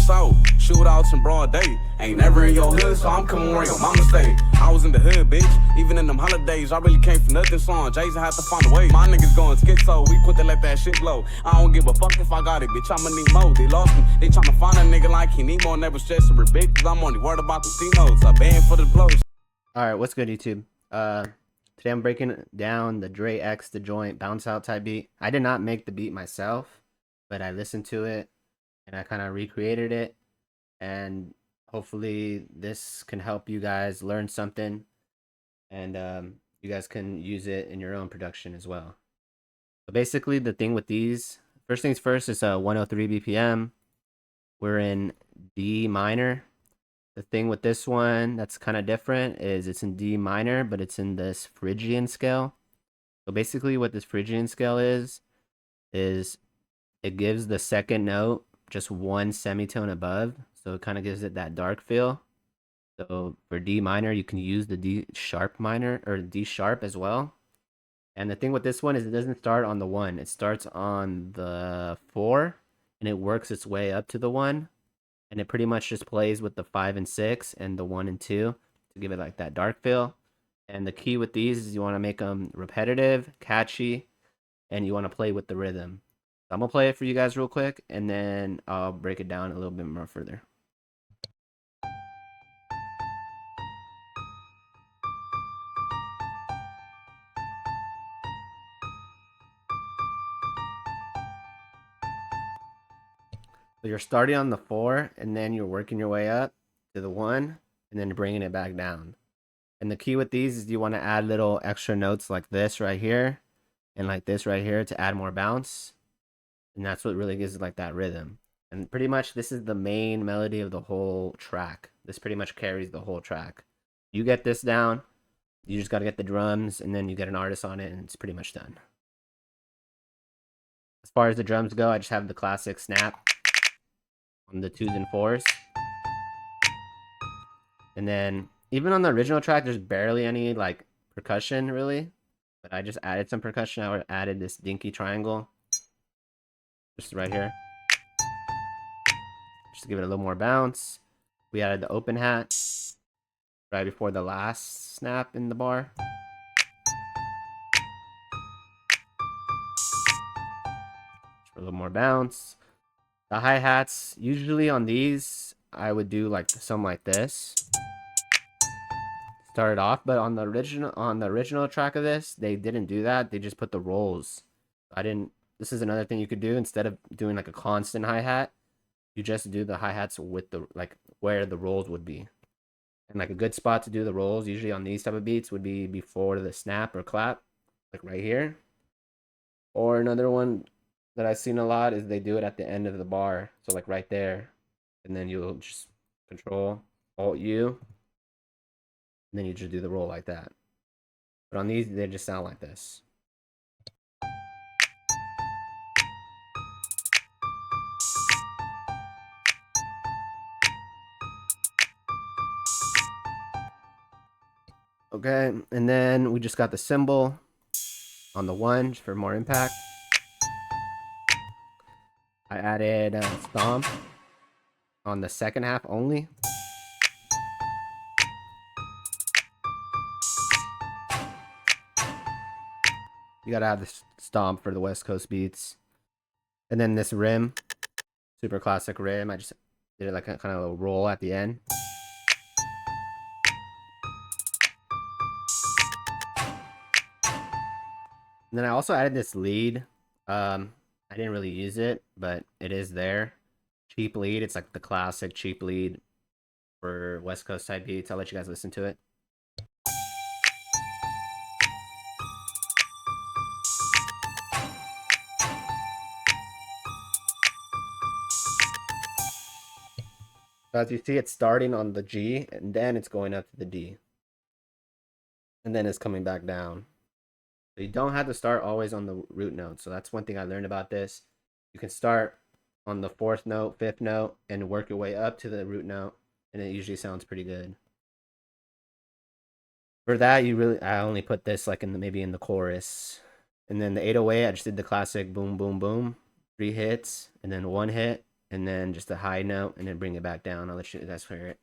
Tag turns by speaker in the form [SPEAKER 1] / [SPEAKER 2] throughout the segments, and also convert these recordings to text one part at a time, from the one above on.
[SPEAKER 1] assault, shootouts in broad day. Ain't never in your hood, so I'm coming where your mama stay. I was in the hood, bitch, even in them holidays. I really came for nothing, so on Jason had to find a way. My niggas going schizo, we quit to let that shit blow. I don't give a fuck if I got it, bitch, I'ma need more. They lost me, they tryna find a nigga like he need more. Never stress or big, cause I'm only worried about the C-notes. I banned for the blows.
[SPEAKER 2] Alright, what's good, YouTube? Today I'm breaking down the Drex the joint bounce out type beat. I did not make the beat myself, but I listened to it and I kind of recreated it, and hopefully this can help you guys learn something, and you guys can use it in your own production as well. So basically the thing with these, first things first, is 103 BPM. We're in D minor. The thing with this one that's kind of different is it's in D minor, but it's in this Phrygian scale. So basically what this Phrygian scale is it gives the second note just one semitone above. So it kind of gives it that dark feel. So for D minor, you can use the D sharp minor or D sharp as well. And the thing with this one is it doesn't start on the 1. It starts on the 4 and it works its way up to the 1. And it pretty much just plays with the 5 and 6 and the 1 and 2 to give it like that dark feel. And the key with these is you want to make them repetitive, catchy, and you want to play with the rhythm. So I'm going to play it for you guys real quick, and then I'll break it down a little bit more further. So you're starting on the 4, and then you're working your way up to the 1, and then bringing it back down. And the key with these is you want to add little extra notes like this right here, and like this right here to add more bounce. And that's what really gives it like that rhythm. And pretty much this is the main melody of the whole track. This pretty much carries the whole track. You get this down, you just got to get the drums, and then you get an artist on it, and it's pretty much done. As far as the drums go, I just have the classic snap on the 2s and 4s. And then even on the original track, there's barely any like percussion really, but I just added some percussion. I added this dinky triangle just right here, just to give it a little more bounce. We added the open hat right before the last snap in the bar. Just for a little more bounce. The hi-hats, usually on these, I would do like something like this. Start it off, but on the original track of this, they didn't do that. They just put the rolls. This is another thing you could do. Instead of doing like a constant hi-hat, you just do the hi-hats with the like where the rolls would be. And like a good spot to do the rolls usually on these type of beats would be before the snap or clap, like right here. Or another one that I've seen a lot is they do it at the end of the bar, so like right there, and then you'll just Control Alt U, and then you just do the roll like that. But on these, they just sound like this. Okay, and then we just got the cymbal on the 1 for more impact. I added a stomp on the second half only. You gotta have this stomp for the West Coast beats. And then this rim, super classic rim. I just did it like a kind of a roll at the end. And then I also added this lead. I didn't really use it, but it is there. Cheap lead. It's like the classic cheap lead for West Coast type beats. I'll let you guys listen to it. So as you see, it's starting on the G, and then it's going up to the D. And then it's coming back down. So you don't have to start always on the root note. So that's one thing I learned about this. You can start on the 4th note, 5th note, and work your way up to the root note, and it usually sounds pretty good. For that, I only put this like maybe in the chorus. And then the 808, I just did the classic boom, boom, boom. 3 hits, and then 1 hit. and then just a high note, and then bring it back down. I'll let you guys hear it.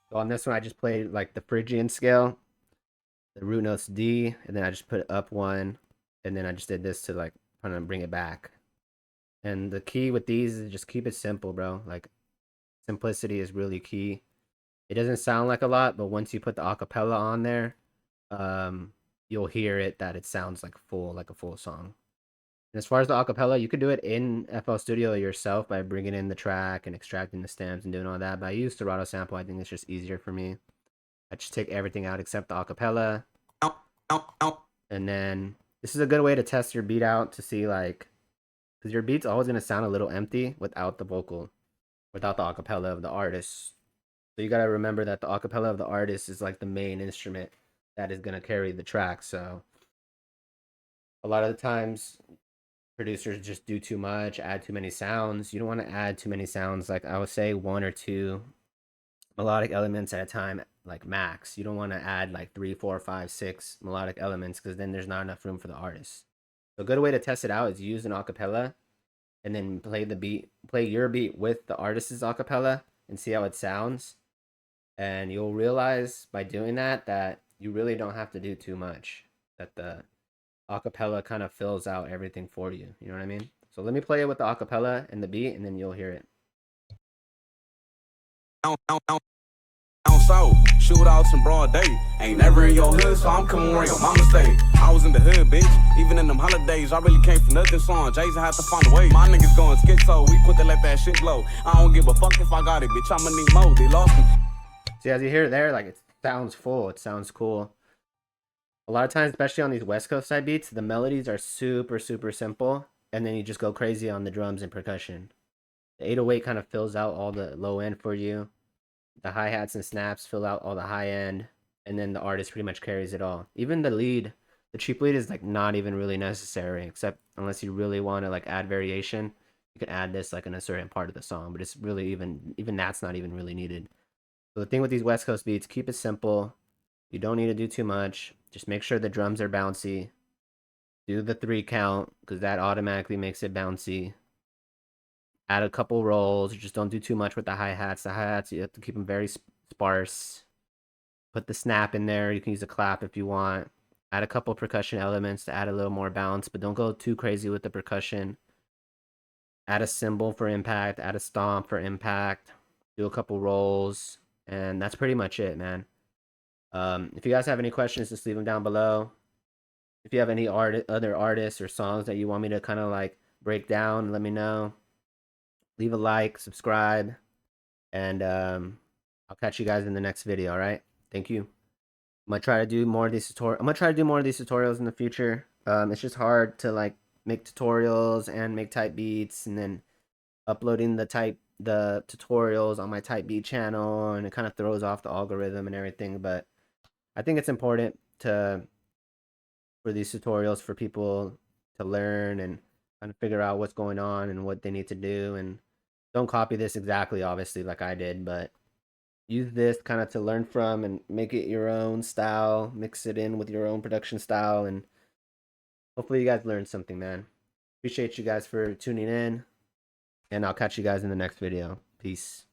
[SPEAKER 2] So on this one, I just played like the Phrygian scale, the root notes D, and then I just put up one, and then I just did this to like kind of bring it back. And the key with these is just keep it simple, bro. Like simplicity is really key. It doesn't sound like a lot, but once you put the acapella on there, you'll hear it that it sounds like a full song. And as far as the acapella, you could do it in FL Studio yourself by bringing in the track and extracting the stems and doing all that. But I use Serato sample. I think it's just easier for me. I just take everything out except the acapella. And then this is a good way to test your beat out to see like, because your beat's always going to sound a little empty without the vocal, without the acapella of the artist. So you got to remember that the acapella of the artist is like the main instrument that is going to carry the track. So a lot of the times producers just do too much, add too many sounds. You don't want to add too many sounds. Like I would say 1 or 2 melodic elements at a time, like max. You don't want to add like 3, 4, 5, 6 melodic elements because then there's not enough room for the artist. So a good way to test it out is use an acapella and then play your beat with the artist's acapella and see how it sounds. And you'll realize by doing that you really don't have to do too much. That the acapella kind of fills out everything for you. You know what I mean? So let me play it with the acapella and the beat, and then you'll hear it.
[SPEAKER 1] So, shootouts in broad day. Ain't never in your hood, so I'm coming where your mama stay. I was in the hood, bitch. Even in them holidays, I really came from nothing. So on Jay's, I had to find a way. My niggas going schizo. We quit to let that shit blow. I don't give a fuck if I got it, bitch. I'ma need more. They lost me.
[SPEAKER 2] See, as you hear it there, like it sounds full. It sounds cool. A lot of times, especially on these West Coast side beats, the melodies are super, super simple. And then you just go crazy on the drums and percussion. The 808 kind of fills out all the low end for you. The hi-hats and snaps fill out all the high end, and then the artist pretty much carries it all. Even the lead, the cheap lead is like not even really necessary, except unless you really want to like add variation, you can add this like in a certain part of the song, but it's really even that's not even really needed. So the thing with these West Coast beats, keep it simple. You don't need to do too much. Just make sure the drums are bouncy. Do the 3 count, because that automatically makes it bouncy. Add a couple rolls. Just don't do too much with the hi-hats. The hi-hats, you have to keep them very sparse. Put the snap in there. You can use a clap if you want. Add a couple percussion elements to add a little more bounce, but don't go too crazy with the percussion. Add a cymbal for impact. Add a stomp for impact. Do a couple rolls. And that's pretty much it, man. If you guys have any questions, just leave them down below. If you have any other artists or songs that you want me to kind of like break down, let me know. Leave a like, subscribe, and I'll catch you guys in the next video. All right, thank you. I'm gonna try to do more of these tutorials in the future. It's just hard to like make tutorials and make type beats, and then uploading the tutorials on my type beat channel, and it kind of throws off the algorithm and everything. But I think it's important for these tutorials for people to learn and kind of figure out what's going on and what they need to do. And don't copy this exactly, obviously, like I did, but use this kind of to learn from and make it your own style, mix it in with your own production style, and hopefully you guys learned something, man. Appreciate you guys for tuning in, and I'll catch you guys in the next video. Peace.